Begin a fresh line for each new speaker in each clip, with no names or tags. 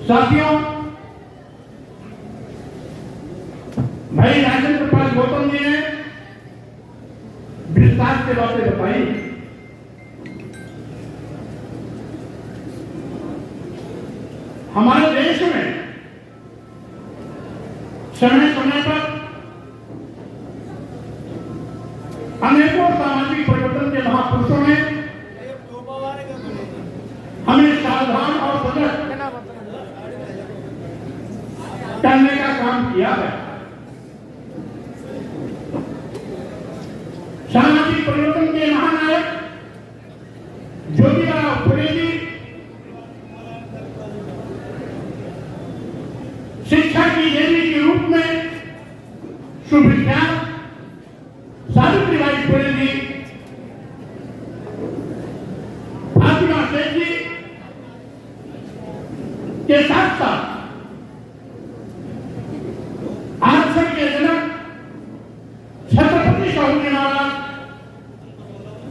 साथियों, भाई राजेंद्र पाल गौतम जी ने विस्तार से बातें बताई। हमारे देश में समय समय पर अनेकों सामाजिक परिवर्तन के महापुरुषों ने हमें सावधान और सजग करने का काम किया है। सामाजिक परिवर्तन के महानायक ज्योतिराव फुले जी शिक्षा की देवी के रूप में सुविख्यात सावित्रीबाई फुले जी, फातिमा शेख जी के साथ साथ आरक्षण के जनक छत्रपति शिवाजी महाराज,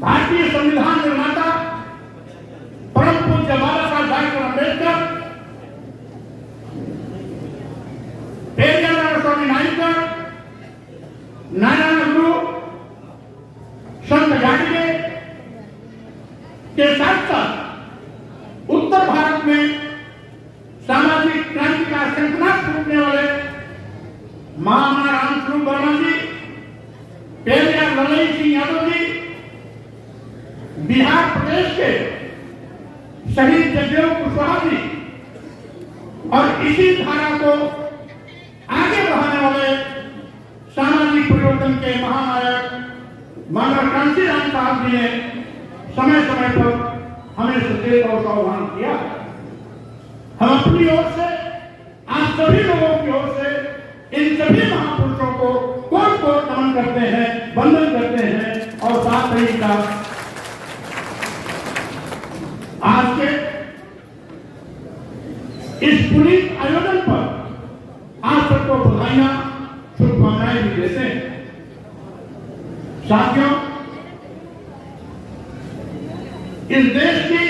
भारतीय संविधान निर्माता परम पूज्य बाबा साहब डॉक्टर अम्बेडकर, पेरियार स्वामी नाइकर, नारायण गुरु, संत गाडगे के साथ साथ उत्तर भारत में सामाजिक क्रांति का शंखनाद फूंकने वाले महामना रामस्वरूप वर्मा जी, पेरियार ललई सिंह यादव जी, बिहार प्रदेश के शहीद जगदेव कुशवाहा जी और इसी धारा को आगे बढ़ाने वाले सामाजिक परिवर्तन के महानायक मानव कांशीराम साहब जी ने समय समय पर हमें सचेत और सावधान किया। हम अपनी ओर से, आप सभी लोगों की ओर से इन सभी महापुरुषों को कोट कोट नमन करते हैं, वंदन करते हैं और साथ ही का आज के इस पुनीत आयोजन पर आप सबको बधाइयां, शुभकामनाएं भी देते हैं। साथियों, इस देश की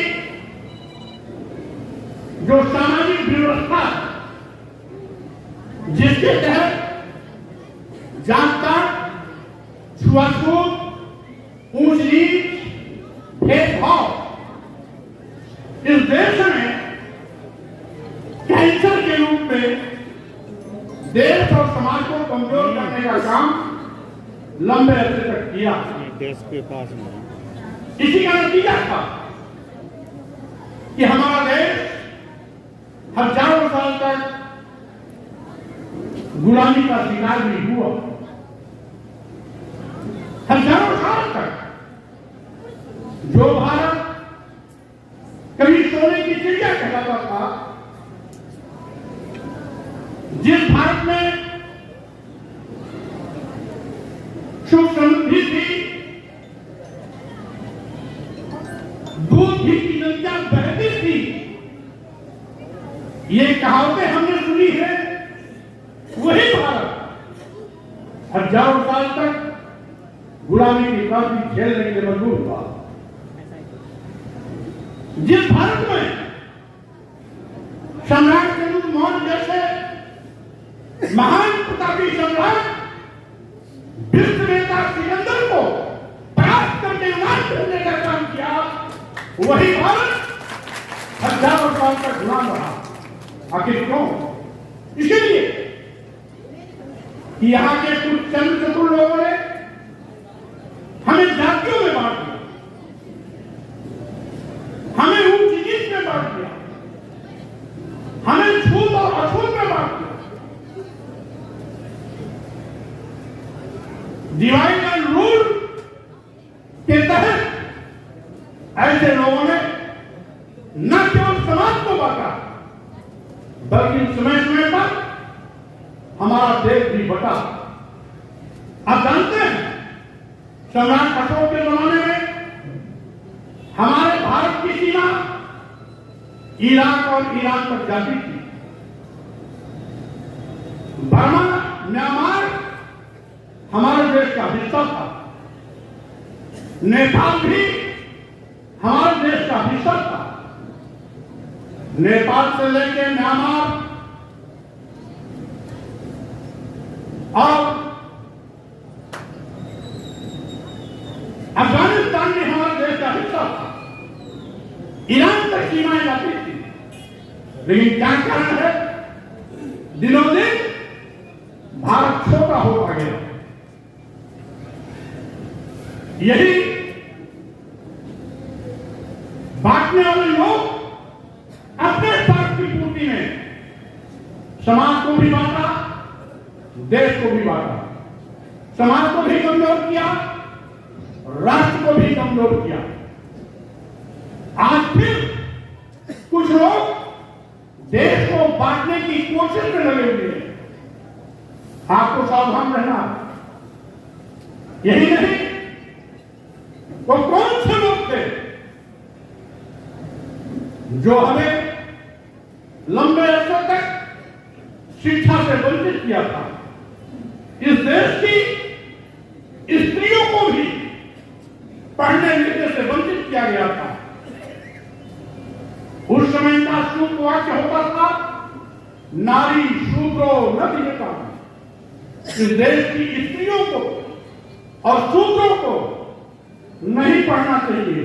जो सामाजिक व्यवस्था जिसके तहत जात-पात, छुआछूत, ऊंच नीच, भेदभाव इस देश में कैंसर के रूप में देश और समाज को कमजोर करने का काम लंबे अरसे तक किया।
देश के पास में
इसी का नतीजा था कि हमारा देश हजारों साल तक गुलामी का शिकार भी हुआ। हजारों साल तक जो भारत कभी सोने की चिड़िया कहलाता था, जिस भारत में सुख समृद्धि थी, दूध घी की नदियां बहती थी, ये कहावतें हमने सुनी है, वही भारत हजारों साल तक गुलामी की क्रांति झेलने के लिए मजबूर हुआ। जिस भारत में सम्राट चंद्र मौर्य जैसे महान प्रतापी सम्राट विश्व नेता सिकंदर को परास्त करके नाश करने का काम किया, वही भारत हजारों साल तक गुलाम रहा। आखिर क्यों? इसलिए कि यहां के कुछ चंद चतुर लोगों ने हमें जातियों में बांट दिया, हमें ऊंच नीच में बांट दिया, हमें छूत और अछूत में बांट दिया। डिवाइड एंड रूल के तहत ऐसे लोगों ने न केवल समाज को बांटा, बल्कि समय समय पर हमारा देश भी बटा। आप जानते हैं, सम्राट अशोक के जमाने में हमारे भारत की सीमा इराक और ईरान तक जाती थी। बर्मा, म्यांमार हमारे देश का हिस्सा था, नेपाल भी हमारे देश का हिस्सा था। नेपाल से लेकर म्यांमार और अफगानिस्तान में हमारे देश का हिस्सा था, ईरान तक सीमाएं जाती थी। लेकिन क्या कारण है, दिनों दिन भारत छोटा होता गया। यही बांटने वाले लोग अपने स्वार्थ की पूर्ति में समाज को भी बांटा, देश को भी बांटा, समाज को भी कमजोर किया, राष्ट्र को भी कमजोर किया। आज फिर कुछ लोग देश को बांटने की कोशिश में लगे हुए हैं। आपको सावधान रहना। यही नहीं, वो कौन से लोग थे जो हमें लंबे अरसे तक शिक्षा से वंचित किया था। इस देश की स्त्रियों को भी पढ़ने लिखने से वंचित किया गया था। उस समय का सूत्र वाक्य होता था, नारी शूद्रो न विजेता। इस देश की स्त्रियों को और शूद्रों को नहीं पढ़ना चाहिए,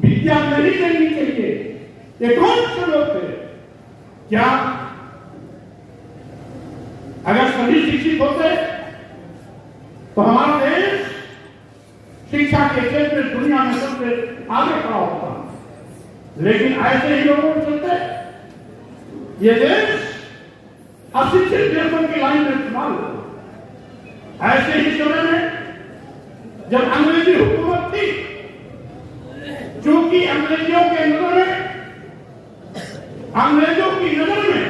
विद्या नहीं देनी चाहिए। ये कौन से लोग थे? क्या अगर सभी शिक्षित होते तो हमारा देश शिक्षा के क्षेत्र में दुनिया में सबसे आगे खड़ा होता। लेकिन ऐसे ही लोगों को चलते ये देश अशिक्षित देशों की लाइन में इस्तेमाल होता। ऐसे ही समय में जब अंग्रेजी हुकूमत थी, चूंकि अंग्रेजों की नजर में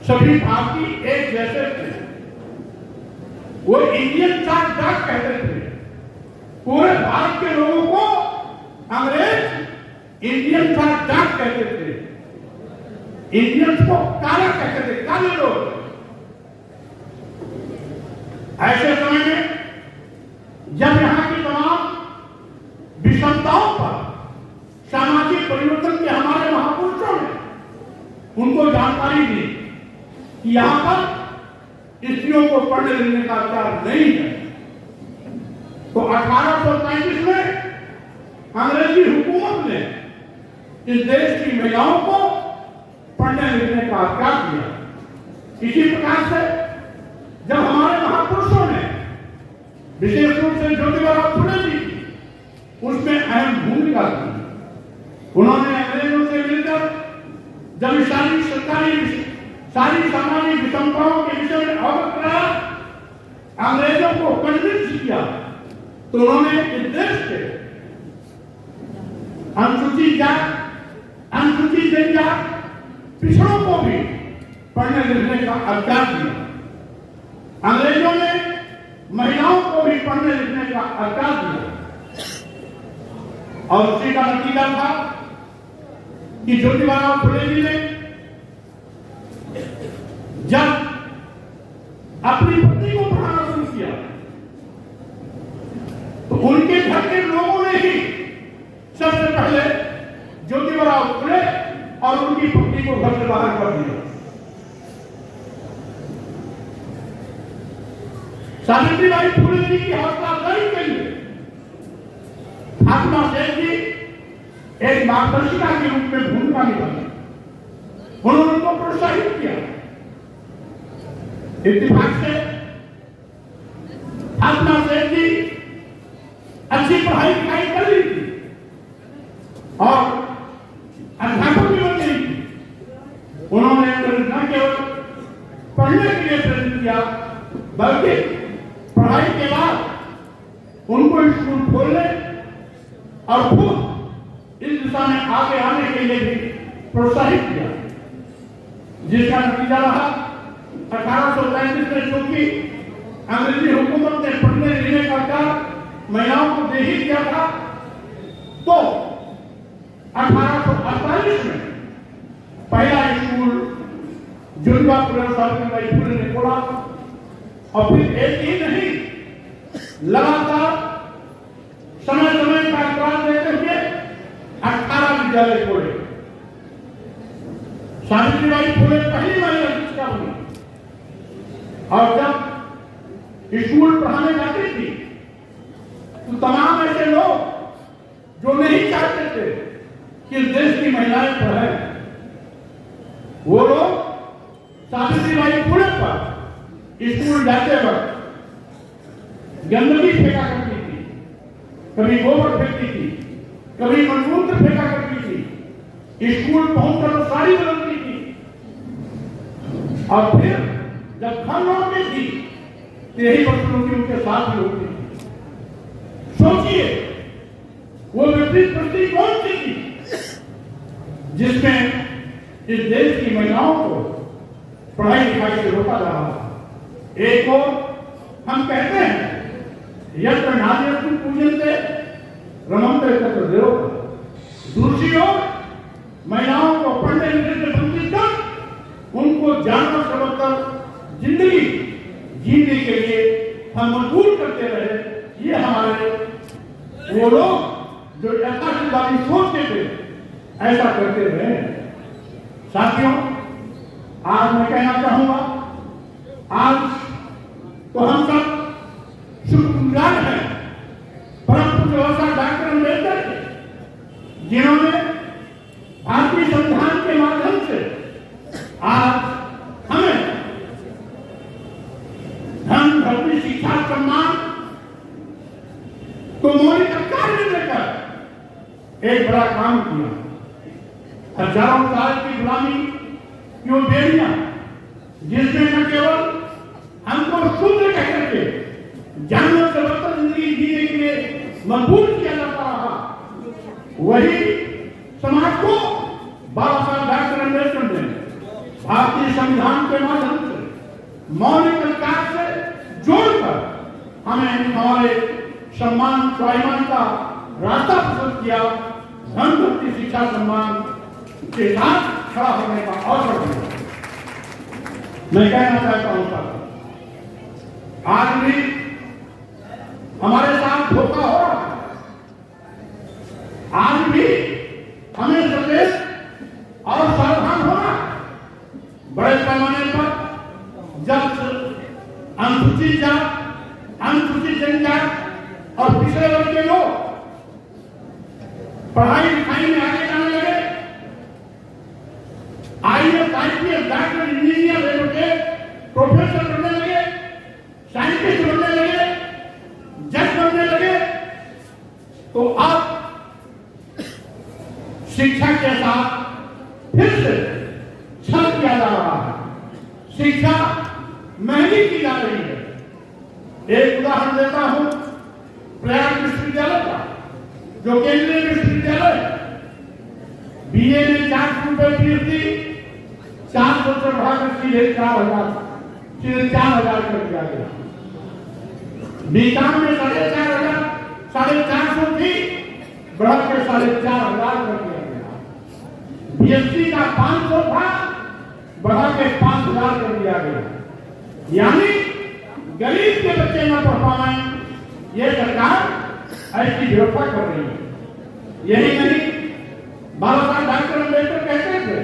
सभी भारतीय एक जैसे थे। वो इंडियन चार्ट डाक कहते थे। पूरे भारत के लोगों को अंग्रेज इंडियन चार्ट डाक कहते थे। इंडियंस को काला कहते थे, काले लोग। ऐसे समय में जब यहाँ की तमाम विषमताओं पर सामाजिक परिवर्तन के हमारे महापुरुषों ने उनको जानकारी दी कि यहाँ पर स्त्रियों को पढ़ने लिखने का अधिकार नहीं है, तो 1835 में अंग्रेजी हुकूमत ने इस देश की महिलाओं को पढ़ने लिखने का अधिकार दिया। इसी प्रकार से जब हमारे महापुरुषों ने विशेष रूप से ज्योतिबा फुले जी उसमें अहम भूमिका की। उन्होंने अंग्रेजों से मिलकर जब सारी सामाजिक विषमताओं के विषय में अवगत कराया, अंग्रेजों को कन्विंस किया, तो उन्होंने इस देश के अनुसूचित जात, अनुसूचित जनजात, पिछड़ों को भी पढ़ने लिखने का अधिकार दिया। अंग्रेजों ने महिलाओं को भी पढ़ने लिखने का अधिकार दिया और उसी का नतीजा था कि ज्योतिबा फुले जी ने जब अपनी पत्नी को पढ़ाना शुरू किया तो उनके घर के लोगों ने ही सबसे पहले ज्योतिबा फुले और उनकी पत्नी को घर से बाहर कर दिया। सावित्रीबाई फुले जी की हौसला अफजाई के लिए फातिमा सेठ जी एक मार्गदर्शिका के रूप में भूमिका निभाई। उन्होंने उनको प्रोत्साहित किया। इत्तेफाक से फातिमा सेठ जी अच्छी पढ़ाई लिखाई कर ली थी और अध्यापक भी बन गई थी। उन्होंने न केवल पढ़ने के लिए प्रेरित किया बल्कि पढ़ाई के बाद उनको स्कूल खोलने और खुद इस दिशा में आगे आने के लिए भी प्रोत्साहित किया, जिसका नतीजा रहा 1835 में चूंकि अंग्रेजी हुकूमत ने पढ़ने लिखने का अधिकार महिलाओं को दे ही दिया था, तो 1848 में पहला स्कूल ज्योतिबा फुले सावित्रीबाई फुले ने खोला और फिर एक ही नहीं लगातार समय समय का अंतराल देते हुए 18 विद्यालय खोले। सावित्रीबाई फुले पहली महिला शिक्षिका बनी और जब स्कूल पढ़ाने जाती थी तो तमाम ऐसे लोग जो नहीं चाहते थे कि देश की महिलाएं पढ़ें, वो लोग सावित्रीबाई फुले पर स्कूल जाते वक्त गंदगी फेंका करती थी, कभी गोबर फेंकती थी, कभी मलमूत्र फेंका करती थी, स्कूल पहुंचकर साड़ी बदलती थी और फिर जब घर लौटती थी तो यही बच्चों की उनके साथ ही होती थी। सोचिए वो विपरीत प्रति कौन सी थी जिसमें इस देश की महिलाओं को पढ़ाई लिखाई से रोका जा रहा है। एक और हम कहते हैं यत्र नार्यस्तु पूज्यन्ते रमन्ते तत्र देवता, दूसरी ओर महिलाओं को पढ़ने लिखने से वंचित कर उनको जानवर समझकर जिंदगी जीने के लिए हम मजबूर करते रहे। ये हमारे वो लोग जो यथार्थवादी सोचते थे ऐसा करते रहे। साथियों, आज मैं कहना चाहूंगा, आज तो हम सब शुक्रगुजार हैं परम पूज्य डॉक्टर अम्बेडकर के, जिन्होंने भारतीय संविधान के माध्यम से आज हमें धन धरती शिक्षा सम्मान को मौलिक अधिकार में देकर एक बड़ा काम किया। हजारों साल की गुलामी की वो बेड़ियां जिसमें न केवल हमको शूद्र कह करके जानवर से बदतर जिंदगी जीने के लिए मजबूर किया जाता रहा, वही समाज को बाबा साहब डॉक्टर अम्बेडकर ने भारतीय संविधान के माध्यम से मौलिक अधिकार से जोड़कर हमें हमारे सम्मान स्वाभिमान का रास्ता प्रस्तुत किया। धन धरती शिक्षा सम्मान के साथ खड़ा होने का अवसर दिया। मैं कहना चाहता हूं सर, आज भी हमारे साथ धोखा हो रहा है। आज भी हमें सचेत और सावधान होना है। बड़े पैमाने पर जब अनुसूचित जात, अनुसूचित जनजात और पिछड़े वर्ग के लोग पढ़ाई लिखाई में आगे जाने लगे, IAS, IPS, doctor, engineer level के प्रोफेसर बनने लगे, साइंटिस्ट बनने लगे, जज बनने लगे, तो अब शिक्षा के साथ फिर से छल किया जा रहा है। शिक्षा महंगी की जा रही है। एक उदाहरण देता हूं प्रयाग विश्वविद्यालय का, जो केंद्रीय विश्वविद्यालय BA में 400 रुपए फीस थी, 400 से बढ़ाकर सीधे 4,000 कर दिया गया। बीकॉम में 4,500 थी, बढ़ाकर 4,500 कर दिया गया। BSc का 500 था, बढ़ा के 5,000 कर दिया गया। यानी गरीब के बच्चे न पढ़ पाए, ये सरकार ऐसी व्यवस्था कर रही है। यही नहीं, बाबा साहब डॉक्टर अम्बेडकर कहते थे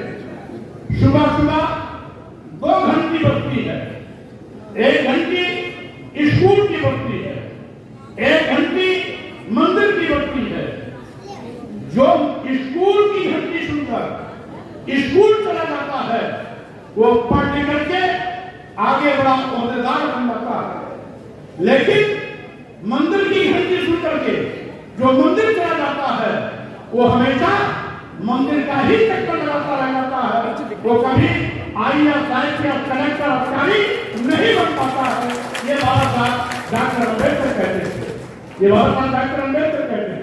सुबह सुबह 2 घंटी बजती है, 1 घंटी स्कूल की बजती है, 1 घंटी मंदिर की बजती है। जो स्कूल की घंटी सुनकर स्कूल चला जाता है, वो पढ़ लिख करके आगे बड़ा ओहदेदार बन जाता है। लेकिन मंदिर की घंटी सुन करके जो मंदिर चला जाता है, वो हमेशा मंदिर का ही चक्कर लगाता रह जाता है। वो कभी IAS, IPS, कलेक्टर, अधिकारी नहीं बन पाता है। ये बाबा साहब डॉक्टर अम्बेडकर कहते थे, ये बाबा साहब डॉक्टर अम्बेडकर कहते थे।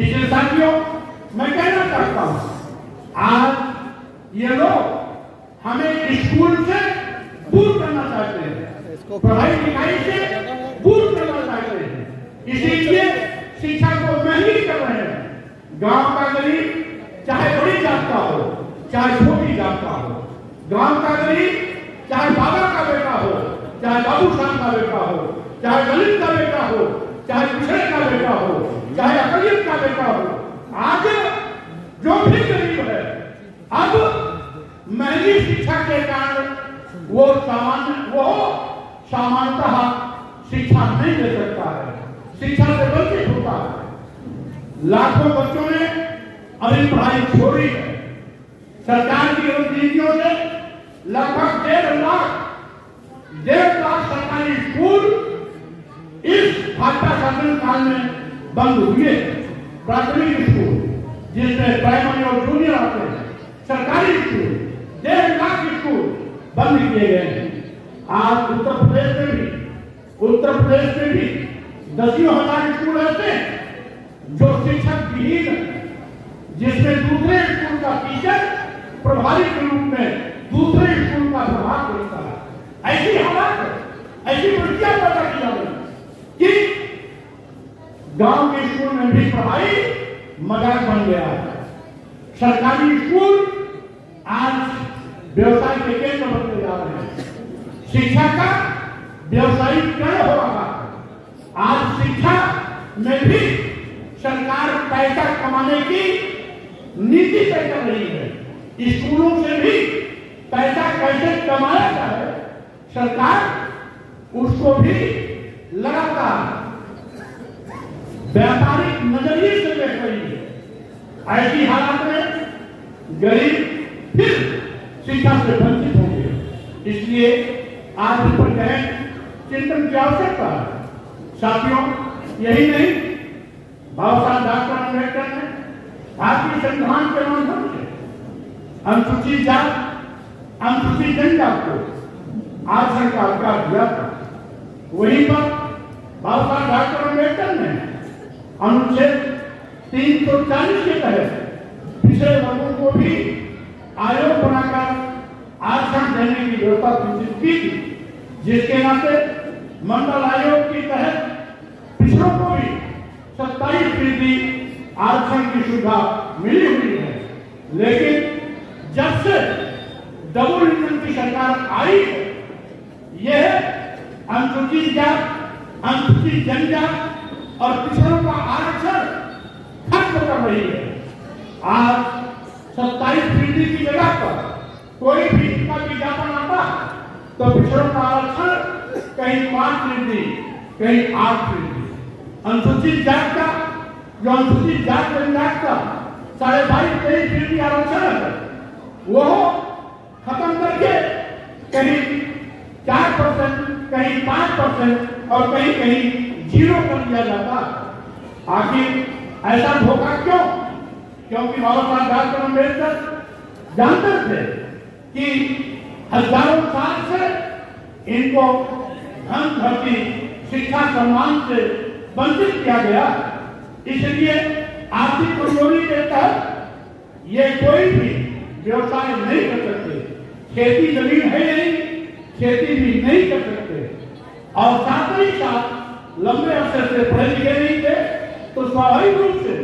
इसलिए साथियों, मैं कहना चाहता हूं, आज ये लोग हमें स्कूल से दूर करना चाहते हैं, पढ़ाई लिखाई से दूर करना चाहते हैं। इसीलिए शिक्षा को महंगी कर रहे हैं। गांव का गरीब चाहे बड़ी जात का हो, चाहे छोटी जात का हो, गांव का गरीब चाहे बाबा का बेटा हो, चाहे बाबू साहब का बेटा हो, चाहे दलित का बेटा हो, चाहे पिछड़े का बेटा हो, चाहे अकलियत का बेटा हो, आज जो भी गरीब है, अब महंगी शिक्षा के कारण वो सामान्यतः शिक्षा नहीं ले सकता है, शिक्षा से वंचित होता है। लाखों बच्चों ने अभी पढ़ाई छोड़ी है। सरकार की नीतियों से लगभग 1.5 लाख सरकारी स्कूल इस भाजपा शासन काल में बंद हुए। प्राथमिक स्कूल जिसमें प्राइमरी और जूनियर आते हैं, सरकारी स्कूल 1.5 लाख स्कूल बंद किए गए हैं। आज उत्तर प्रदेश में भी 10,000 स्कूल ऐसे हैं जो शिक्षक विहीन है, जिसमें दूसरे स्कूल का टीचर प्रभारी के रूप में दूसरे स्कूल का प्रभाव करता है। ऐसी हालात है, ऐसी वृत्तियां पैदा की जा रही कि गांव के स्कूल में भी पढ़ाई मजाक बन गया है। सरकारी स्कूल आज व्यवसाय के केंद्र बनते जा रहे हैं। शिक्षा का व्यवसायीकरण हो रहा है। आज शिक्षा में भी सरकार पैसा कमाने की नीति तय कर रही है। स्कूलों से भी पैसा कैसे कमाया जाए, सरकार उसको भी लगातार व्यापारिक नजरिए से देख रही है। ऐसी हालात में गरीब फिर शिक्षा से वंचित होंगे। इसलिए आज इस पर गहन चिंतन की आवश्यकता है। साथियों, यही नहीं, बाबा साहब डॉक्टर अम्बेडकर ने भारतीय संविधान के माध्यम से अनुसूचित जात, अनुसूचित जनजात को आरक्षण का अधिकार दिया था। वहीं पर बाबा साहब डॉक्टर अम्बेडकर ने अनुच्छेद 340 के तहत पिछड़े वर्गों को भी आयोग बनाकर आरक्षण देने की व्यवस्था सुनिश्चित की थी, जिसके नाते मंडल आयोग के तहत पिछड़ों को भी 27% आरक्षण की सुविधा मिली हुई है। लेकिन जब से डबल इंजन की सरकार आई है, यह अनुसूचित जात, अनुसूचित जनजात और पिछड़ों का आरक्षण खत्म कर रही है। आज 27% की जगह पर कोई भी इसका विज्ञापन आता तो पिछड़ों का आरक्षण कहीं 5%, कहीं 8%। अनुसूचित जात का, जो अनुसूचित जात जनजात का 22.5-23% आरक्षण है, वो खत्म करके कहीं 4%, कहीं 5% और कहीं कहीं 0 कर दिया जाता। आखिर ऐसा धोखा क्यों? क्योंकि बाबा साहब डॉक्टर अम्बेडकर जानते थे कि हजारों साल से इनको धन धरती शिक्षा सम्मान से वंचित किया गया। इसलिए आर्थिक कमजोरी के तहत ये कोई भी व्यवसाय नहीं कर सकते। खेती जमीन है नहीं, खेती भी नहीं कर सकते। और साथ ही साथ लंबे अरसे से पढ़े लिखे नहीं थे, तो स्वाभाविक रूप से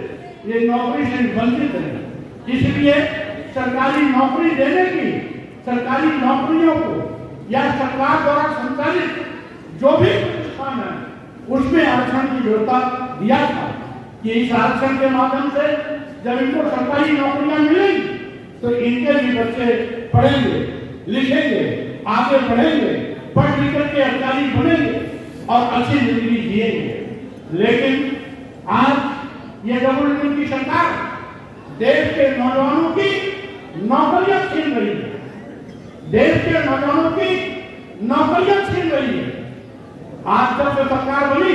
ये नौकरी से वंचित है। इसलिए सरकारी नौकरी देने की, सरकारी नौकरियों को या सरकार द्वारा संचालित जो भी प्रतिष्ठान है, उसमें आरक्षण की व्यवस्था दिया था कि इस आरक्षण के माध्यम से जब इनको सरकारी नौकरियां मिलेंगी तो इनके भी बच्चे पढ़ेंगे, लिखेंगे, आगे बढ़ेंगे, पढ़ लिख करके अधिकारी बनेंगे और अच्छी जिंदगी जिएंगे। लेकिन आज ये डबल इंजन की सरकार देश के नौजवानों की नौकरियां छीन रही है, देश के नौजवानों की नौकरियां छीन रही है। आज जब से सरकार बनी,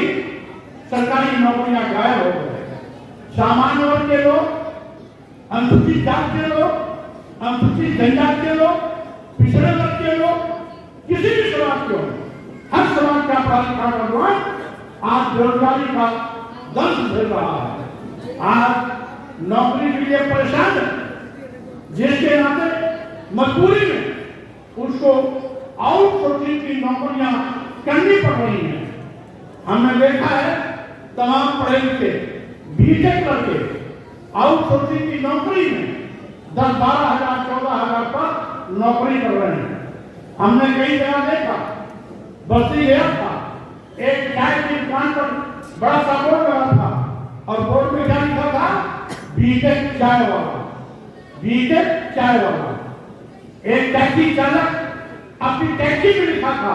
सरकारी नौकरियां गायब हो गए। सामान्य वर्ग के लोग, अनुसूचित जात के लोग, अनुसूचित जनजाति के लोग, पिछड़े वर्ग के लोग, किसी भी समाज के हो, हर समाज का प्राधिकार भगवान आज बेरोजगारी का दंश झेल रहा है। आज नौकरी के लिए परेशान है, जिसके नाते मजबूरी में उसको आउटसोर्सिंग की नौकरियां करनी पड़ रही हैं। हमने देखा है तमाम पढ़े लिखे बीटेक करके आउटसोर्सिंग की नौकरी में 10-12 हजार 14 हजार पर नौकरी कर रहे हैं। हमने कई जगह देखा, बस्ती गया था, एक चाय की दुकान पर बड़ा सा बोर्ड लगा था और बोर्ड में क्या लिखा था? बीटेक चाय वाला, बीटेक चाय वाला। एक टैक्सी चालक अपनी टैक्सी में लिखा था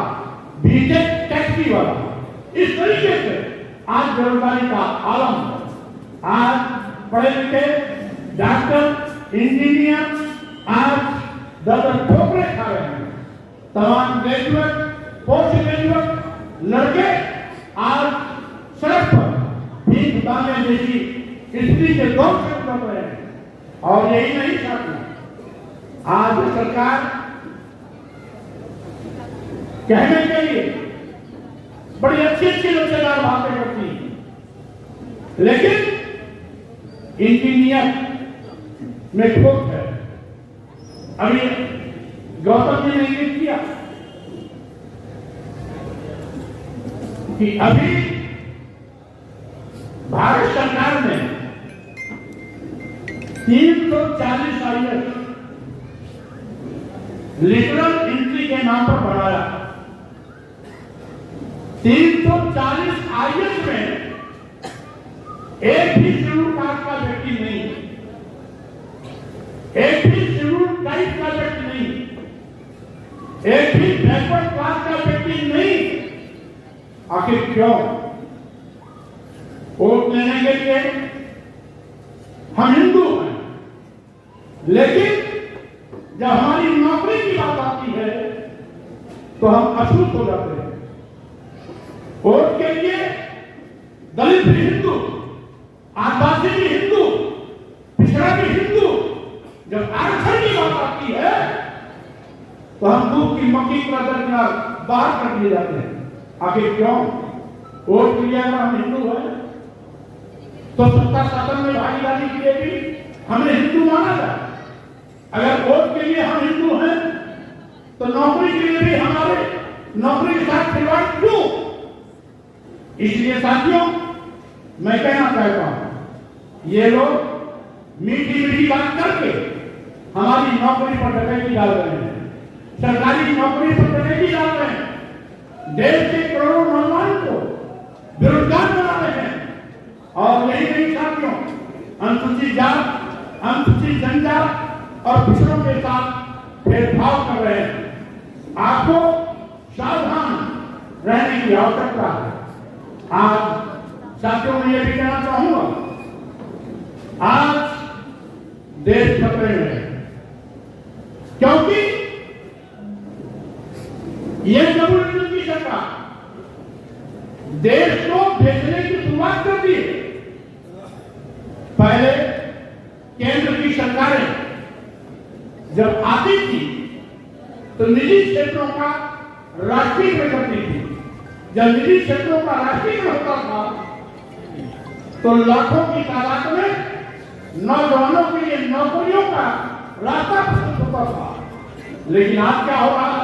बीटेक टैक्सी वाला। इस तरीके से आज बेरोजगारी का आलम है। आज पढ़े लिखे डॉक्टर इंजीनियर आज दर ठोकरे खा रहे हैं। तमाम ग्रेजुएट पोस्ट ग्रेजुएट लड़के आज सड़क पर भीख मांगने जैसी स्थिति के दौर से उतर रहे हैं। और यही नहीं साथियों, आज सरकार कहने के लिए बड़ी अच्छी अच्छी लचीदार बातें करती है, लेकिन इंजीनियर में खोट है। अभी गौतम जी ने ये किया कि अभी भारत सरकार ने 340 IAS लिटरल एंट्री के नाम पर बढ़ाया। 340 IAS में एक भी शेड्यूल कास्ट का व्यक्ति नहीं, एक भी शेड्यूल टाइप का व्यक्ति नहीं, एक भी बैकवर्ड क्लास का व्यक्ति नहीं। आखिर क्यों? वोट लेने के लिए हम हिंदू हैं, लेकिन जब हमारी नौकरी की बात आती है तो हम अछूत हो जाते हैं। वोट के लिए दलित भी हिंदू, आदिवासी भी हिंदू, पिछड़ा भी हिंदू, जब आरक्षण की बात आती है तो हम दूध की मक्खी का दर्जा बाहर कर दिए जाते हैं। आखिर क्यों? वोट के लिए अगर हम हिंदू हैं तो सत्ता शासन में भागीदारी के लिए भी हमें हिंदू माना जाए। अगर वोट के लिए हम हिंदू हैं तो नौकरी के लिए भी हमारे नौकरी के साथ खिलवाड़ क्यों? इसलिए साथियों, मैं कहना चाहता हूं, ये लोग मीठी मीठी बात करके हमारी नौकरी पर डकैती डाल रहे हैं, सरकारी नौकरी पर डकैती डाल रहे हैं, देश के करोड़ों नौजवान को बेरोजगार बना रहे हैं। और यही नहीं साथियों, अनुसूचित जात, अनुसूचित जनजात और पिछड़ों के साथ भेदभाव कर रहे हैं। आपको सावधान रहने की आवश्यकता है। आज साथियों मैं ये भी कहना चाहूंगा, आज देश खतरे में है, क्योंकि ये जबरदस्ती की सरकार देश को बेचने की शुरुआत कर दी है। पहले केंद्र की सरकारें जब आती थी तो निजी क्षेत्रों का राष्ट्रीयकरण करती थी। जब निजी क्षेत्रों का राष्ट्रीयकरण होता था तो लाखों की तादाद में नौजवानों के लिए नौकरियों का रास्ता प्रशस्त होता था। लेकिन आज क्या हो रहा है?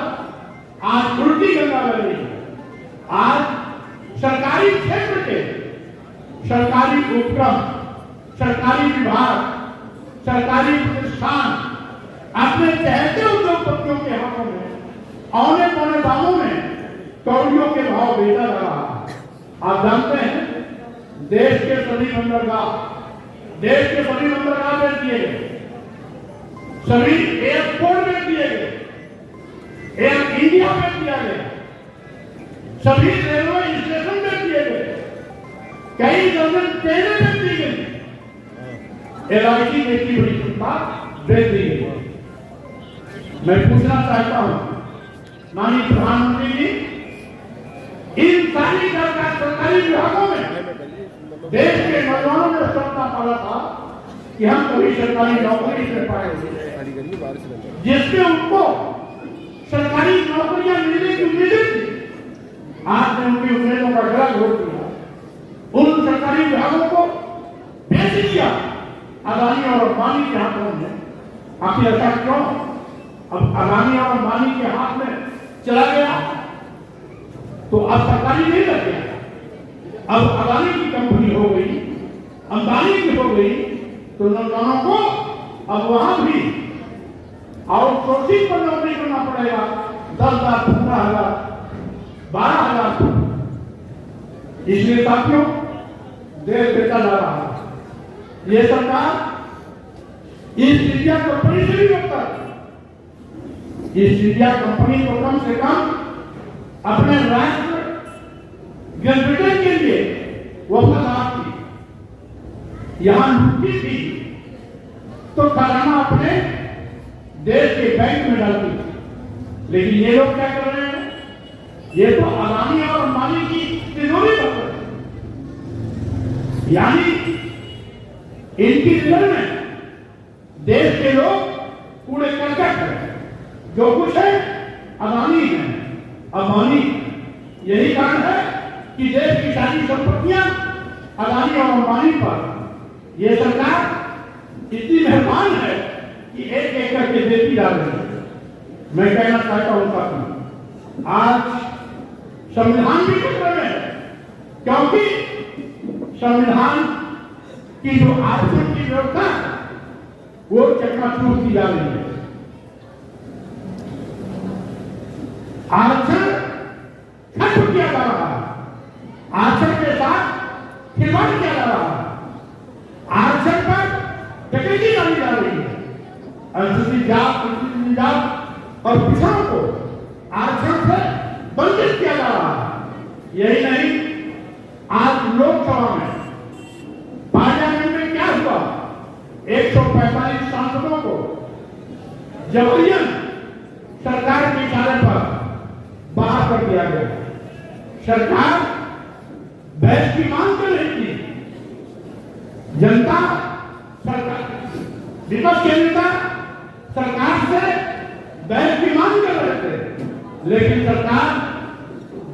आज उल्टी गंगा बह रही है। आज सरकारी क्षेत्र के सरकारी उपक्रम, सरकारी विभाग, सरकारी प्रतिष्ठान अपने चहेते उद्योगपतियों के हाथों में औने पौने दामों में कौड़ियों के भाव बेचा जा रहा है। आप जानते हैं देश के सभी बंदरगाह बेच दिए गए, सभी एयरपोर्ट बेच दिए गए, एयर इंडिया बेच दिया गया, सभी रेलवे स्टेशन बेच दिए गए, कई दर्जन ट्रेनें बेच दी गई, LIC जैसी बड़ी संस्था बेच दी गई। मैं पूछना चाहता हूं माननीय प्रधानमंत्री जी, इन सारी सरकारी विभागों में देश के नौजवानों ने सपना पाला था कि हम कभी सरकारी नौकरी कर पाएंगे, जिसमें उनको सरकारी नौकरियां मिलने की उम्मीदें थी। आज ने उनकी उम्मीदों का गला घोट दिया, उन सरकारी विभागों को बेच दिया अदानी और अंबानी के हाथों में। आखिर ऐसा क्यों? अब अदानी और अंबानी के हाथ में चला गया तो अब सरकारी नहीं लग गया, अब अदानी की कंपनी हो गई, अंबानी की हो गई, तो नौजवानों को अब वहां भी आउटसोर्सिंग पर नौकरी करना पड़ेगा। 10,000, 15,000, 12,000। इसलिए साथियों देश बेचा जा रहा है। ये सरकार इस इंडिया कंपनी से भी होकर ईस्ट इंडिया कंपनी को कम से कम अपने राष्ट्र ग्रेट ब्रिटेन के लिए वफादार थी। यहां लूटी थी तो खजाना अपने देश के बैंक में डालती थी। लेकिन ये लोग क्या कर रहे हैं? ये तो अदानी और अंबानी की तिजोरी कर रहे हैं। यानी इनकी नजर में देश के लोग कूड़े करकट है, जो कुछ है अदानी है, अंबानी। यही कारण है कि देश की सारी संपत्तियां अदानी और अंबानी पर ये सरकार इतनी मेहरबान है कि एक एक करके देती जा रही है। मैं कहना चाहता हूं साथियों, आज संविधान भी खतरे में है, क्योंकि संविधान की जो आरक्षण की व्यवस्था वो चकनाचूर की जा रही है। आरक्षण खत्म किया जा रहा है, आरक्षण के साथ खिलवाड़ किया जा रहा है, आरक्षण पर डकैती डाली जा रही है। अनुसूचित जात, अनुसूचित जात और पिछड़ों को आरक्षण से वंचित किया जा रहा है। यही नहीं, आज लोकसभा में पार्लियामेंट में क्या हुआ? 145 सांसदों को जबरन सरकार के इशारे पर बाहर कर दिया गया। सरकार बहस की मांग कर रही थी, जनता सरकार, विपक्ष के नेता सरकार से बहस की मांग कर रहे थे, लेकिन सरकार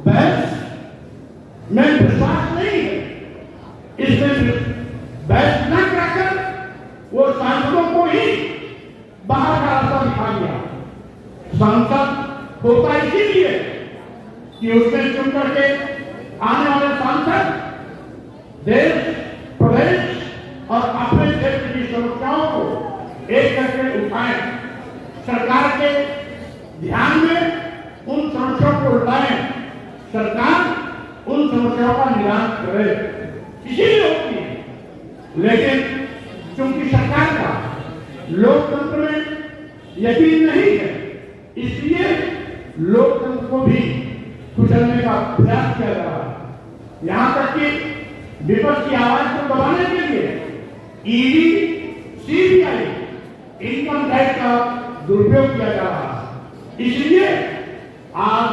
बहस में विश्वास नहीं है, इसलिए बहस न कराकर वो सांसदों को ही बाहर का रास्ता दिखा दिया। सांसद होता इसीलिए कि उसमें चुन करके आने वाले सांसद देश, प्रदेश और अपने क्षेत्र की समस्याओं को एक करके उठाएं, सरकार के ध्यान में उन समस्याओं को लाएं, सरकार उन समस्याओं का निदान करे, इसीलिए होती है। लेकिन चूंकि सरकार का लोकतंत्र में यकीन नहीं है, इसलिए लोकतंत्र को भी कुचलने का प्रयास किया जा रहा है। यहां तक कि विपक्ष की आवाज को दबाने के लिए ईडी, सीबीआई, इनकम टैक्स का दुरुपयोग किया जा रहा है। इसलिए आज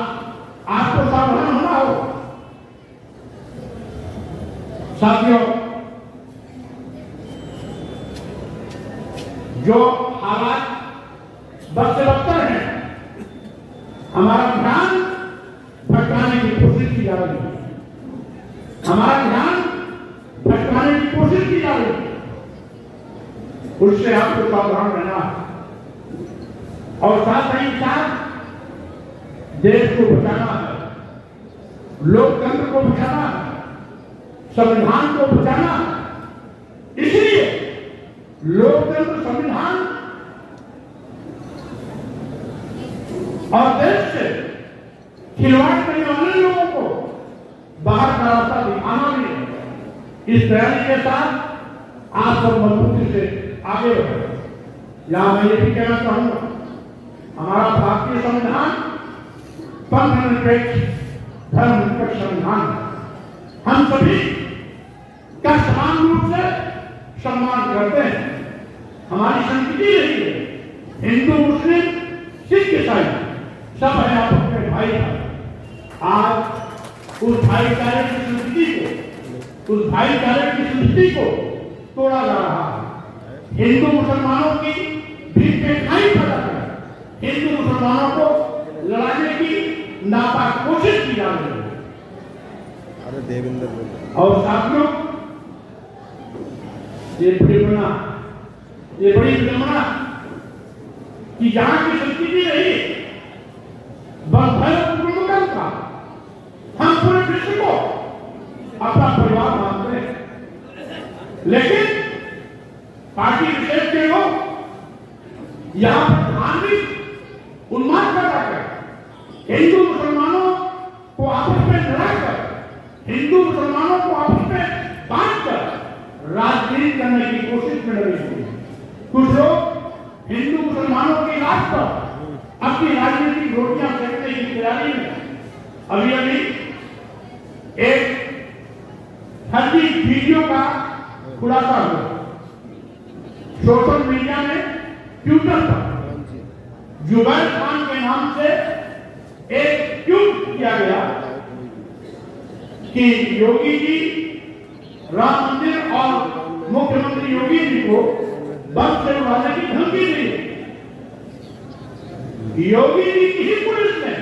आपको सावधान होना हो। साथियों, जो हालात बदतर हैं, हमारा ध्यान भटकाने की कोशिश की जा रही है, हमारा ध्यान भटकाने की कोशिश की जा रही है, उससे आपको सावधान रहना है। और साथ ही साथ देश को बचाना है, लोकतंत्र को बचाना है, संविधान को बचाना है। इसलिए लोकतंत्र, संविधान और देश से खिलवाड़ करने वाले लोगों को बाहर का रास्ता दिखाना भी है। इस तैयारी के साथ आप सब मजबूती से आगे बढ़े। यहां मैं ये भी कहना चाहूंगा, हमारा भारतीय संविधान पंथनिरपेक्ष, धर्मनिरपेक्ष संविधान है। हम सभी का समान रूप से सम्मान करते हैं। हमारी संस्कृति रही है, हिंदू, मुस्लिम, सिख, ईसाई सब है आपस में भाई भाई। आज उस भाईचारे की संस्कृति को, उस भाईचारे की संस्कृति को तोड़ा जा रहा है। हिंदू मुसलमानों की भीख में खाई पैदा कर हिंदू मुसलमानों को लड़ाने की नापाक कोशिश की जा रही है।
अरे देवेंद्र
और साथियों, ये बड़ी विडंबना कि जहां की संस्कृति रही भयपूर्ण का, हम पूरे विश्व को अपना परिवार मानते हैं, लेकिन पार्टी विशेष के लोग यहां पर धार्मिक उन्माद पैदा कर हिंदू मुसलमानों को आपस में लड़ाकर, हिंदू मुसलमानों को आपस में बांटकर राजनीति करने की कोशिश में लगे हुए। कुछ लोग हिंदू मुसलमानों की लाश पर अपनी राजनीतिक रोटियां सेकने की तैयारी में अभी अभी एक फर्जी वीडियो का खुलासा हुआ सोशल मीडिया में, ट्विटर पर जुबैर खान के नाम से एक ट्वीट किया गया कि योगी जी राम मंदिर और मुख्यमंत्री योगी जी को बम से उड़ाने की धमकी दी। योगी जी की ही पुलिस ने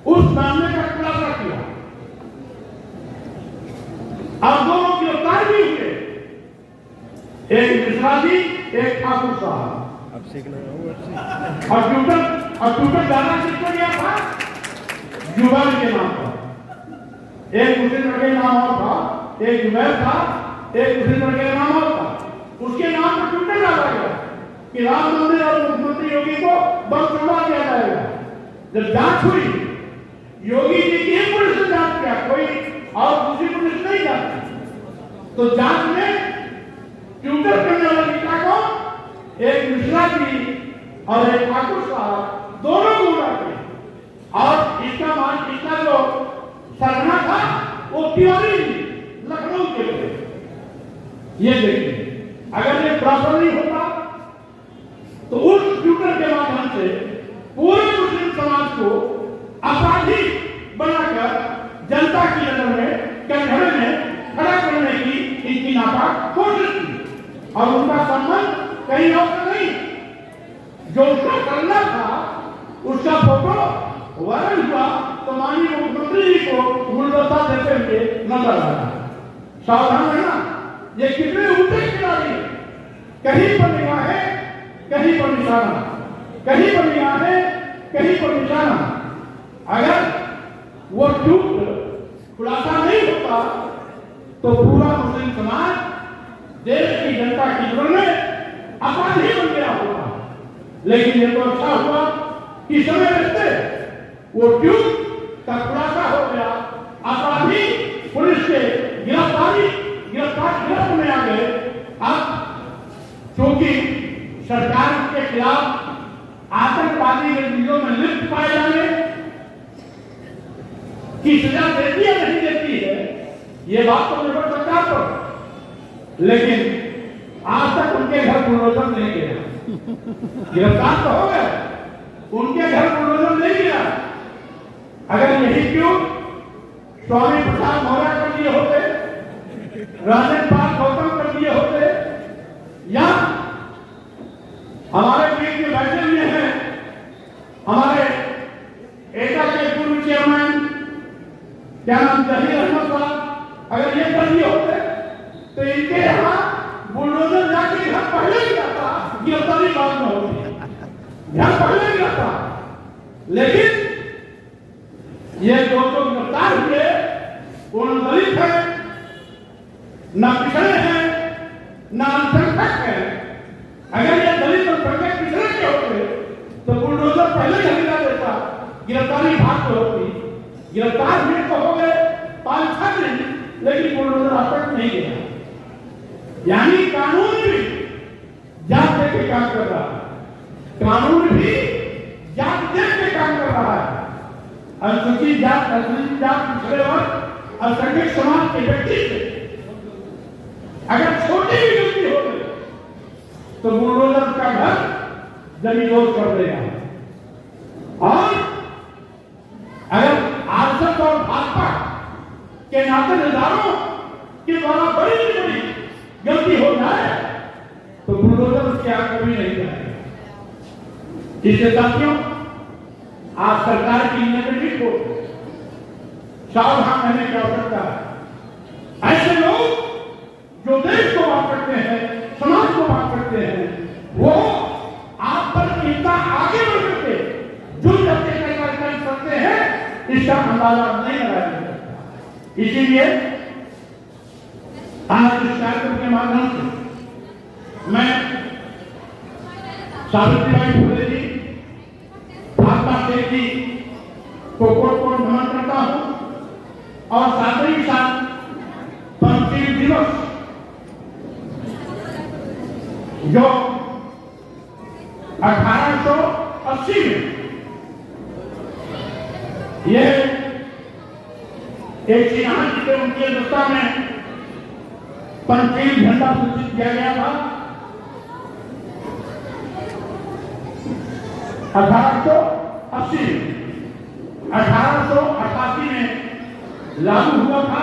उस मामले का खुलासा किया। अब दोनों गिरफ्तार भी हुए, एक मिश्रा जी, एक ठाकुर साहब। और ट्विटर डाला किसने दिया था? जुबैर के नाम पर। एक मुस्लिम लड़के का नाम और था, एक जुबैर था, एक मुस्लिम लड़के का नाम और था। उसके नाम पर ट्विटर डाला गया कि राम मंदिर और मुख्यमंत्री योगी को बम से उड़ा दिया जाएगा। जब जांच हुई, योगी जी की पुलिस ने जांच किया, कोई और दूसरी पुलिस नहीं जाती। तो जांच में ट्विटर करने वाले नेता को एक मिश्रा जी और एक ठाकुर साहब दोनों को उड़ा दिए। और इसका जो सरगना था वो तिवारी लखनऊ के थे। ये देखिए, अगर ये प्रॉपर नहीं होता तो उस ट्विटर के माध्यम से पूरे मुस्लिम समाज को अपराधी बनाकर जनता की नजर में कटघरे में खड़ा करने की इनकी नापाक कोशिश की। और उनका संबंध कहीं और से नहीं, जो उसका करना था उसका फोटो वायरल हुआ तो माननीय मुख्यमंत्री जी को गुलदस्ता देते हुए नजर आया। सावधान रहना, ये कितने ऊंचे खिलाड़ी, कहीं पर निगाहें कहीं पर निशाना, कहीं पर निगाहें कहीं पर निशाना। अगर वो झूठ खुलासा नहीं होता तो पूरा मुस्लिम समाज देश की जनता की नजर में अपराधी बन गया होगा। लेकिन ये तो अच्छा हुआ कि समय रहते वो ट्वीट का खुलासा हो गया, अपराधी पुलिस के गिरफ्तार में आ गए। अब क्योंकि सरकार के खिलाफ आतंकवादी गतिविधियों में लिप्त पाए जाने की सजा देती है नहीं देती है, ये बात तो निर्भर सरकार पर। लेकिन आज तक उनके घर बुलडोजर नहीं गया। गिरफ्तार तो हो गए, उनके घर बुलडोजर नहीं गया। अगर यही क्यों स्वामी प्रसाद मौर्य कर दिए होते, राजेंद्र पाल गौतम कर दिए होते, या हमारे बीच में बैठे हुए हैं हमारे एटा के पूर्व चेयरमैन क्या नाम जहीर अहमद साहब, अगर ये कर दिए होते तो इनके यहाँ बुलडोजर जाके घर पहले ही जाता, गिरफ्तारी बाद में होती, घर पहले ही जाता। लेकिन ये दो गिरफ्तार हुए, वो न दलित है, न पिछड़े हैं, न अल्पसंख्यक है। अगर ये दलित और अल्पसंख्यक पिछड़े के होते तो बुलडोजर पहले ही हटा देता, गिरफ्तारी भाग में होती। गिरफ्तार हुए तो हो गए 5-6 दिन, लेकिन बुलडोजर अब तक नहीं गया। यानी कानून भी जात देख के काम कर रहा है, कानून भी जात देख के काम कर रहा है। अनुसूचित जात, अनुसूचित जात, पिछड़े वर्ग, अल्पसंख्यक समाज के व्यक्ति से अगर छोटी भी गलती हो गई तो बुलडोजर का घर जमींदोज कर देगा। और अगर आरएसएस और भाजपा के नातेदारों के द्वारा बड़ी से बड़ी गलती हो जाए तो बुलडोजर उसके आगे कभी नहीं जाएगा। इसलिए साथियों, आज सरकार की इनिशिएटिव को सावधान रहने की आवश्यकता है। ऐसे लोग जो देश को बांट सकते हैं, समाज को बांट सकते हैं, वो आप पर कितना आगे बढ़ सकते, जो जबकि कर सकते हैं, इसका अंदाजा नहीं लगाया जा सकता। इसीलिए आज इस कार्यक्रम के माध्यम से मैं सावित्रीबाई फुले जी, महात्मा शेख जी को कोट नमन करता हूं और साथ ही साथ पंचशील दिवस जो 1880 1980 में यह एक सिन्हा जी के उनकी अध्यक्षता में पंचील झंडा सूचित किया गया था। 1888 में लागू हुआ था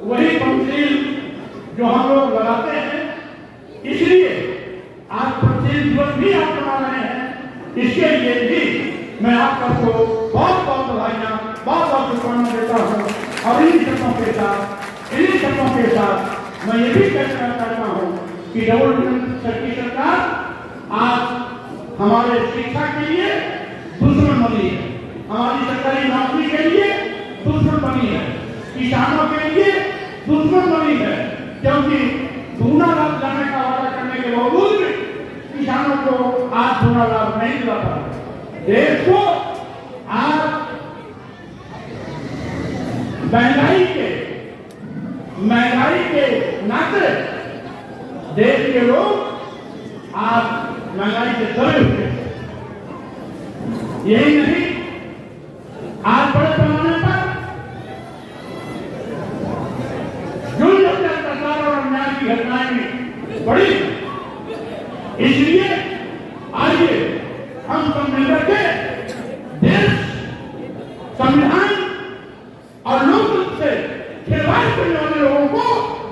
वही पंचील जो हम लोग लगाते हैं, इसलिए आज पंचील दिवस भी आप मना रहे हैं। इसके लिए भी मैं आप सबको बहुत बहुत बधाइयां, बहुत बहुत शुभकामनाएं देता हूँ। और इन्हीं शब्दों के साथ मैं ये भी कहना चाहता हूँ कि डबल की सरकार आज हमारे शिक्षा के लिए दुश्मन बनी है, हमारी सरकारी नौकरी के लिए दुश्मन बनी है, किसानों के लिए दुश्मन बनी है, क्योंकि दूना लाभ जाने का वादा करने के बावजूद भी किसानों को आज दूना लाभ नहीं मिला था। देश को आज महंगाई के नाते देश के लोग आज महंगाई से दबे हुए हैं। यही नहीं, आज बड़े पैमाने पर जुल्म अत्याचार और अन्याय की घटनाएं भी बढ़ी। इसलिए आइए हम सब मिलकर के देश, संविधान और लोकतंत्र से खिलवाड़ करने वाले लोगों को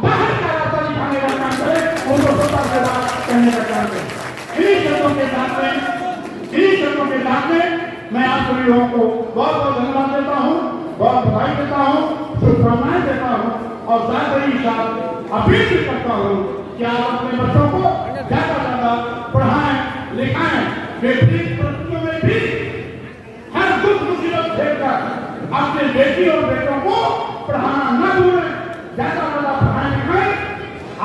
बाहर का रास्ता दिखाने का काम करें, उनको सत्ता से बात करने का काम करें। इन्हीं शब्दों के साथ में मैं आप सभी लोगों को बहुत बहुत धन्यवाद देता हूँ, बहुत बधाई देता हूँ, शुभकामनाएं देता हूँ और साथ ही साथ अपील भी करता हूँ कि आप अपने बच्चों को ज्यादा से ज्यादा पढ़ाएं लिखाएं। विपरीत परिस्थितियों में भी हर दुख मुसीबत देखकर अपने बेटी और बेटों को पढ़ाना न भूलें, ज्यादा से ज्यादा पढ़ाएं लिखाएं।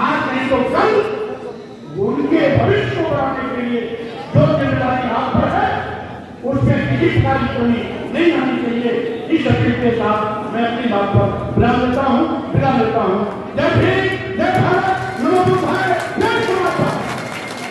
आज नहीं तो कल उनके भविष्य को बढ़ाने के लिए जो जिम्मेदारी हाथ पर है उसमें किसी प्रकार की कमी नहीं आनी चाहिए। इस अपील के साथ मैं अपनी बात पर विराम देता हूँ। जय हिंद।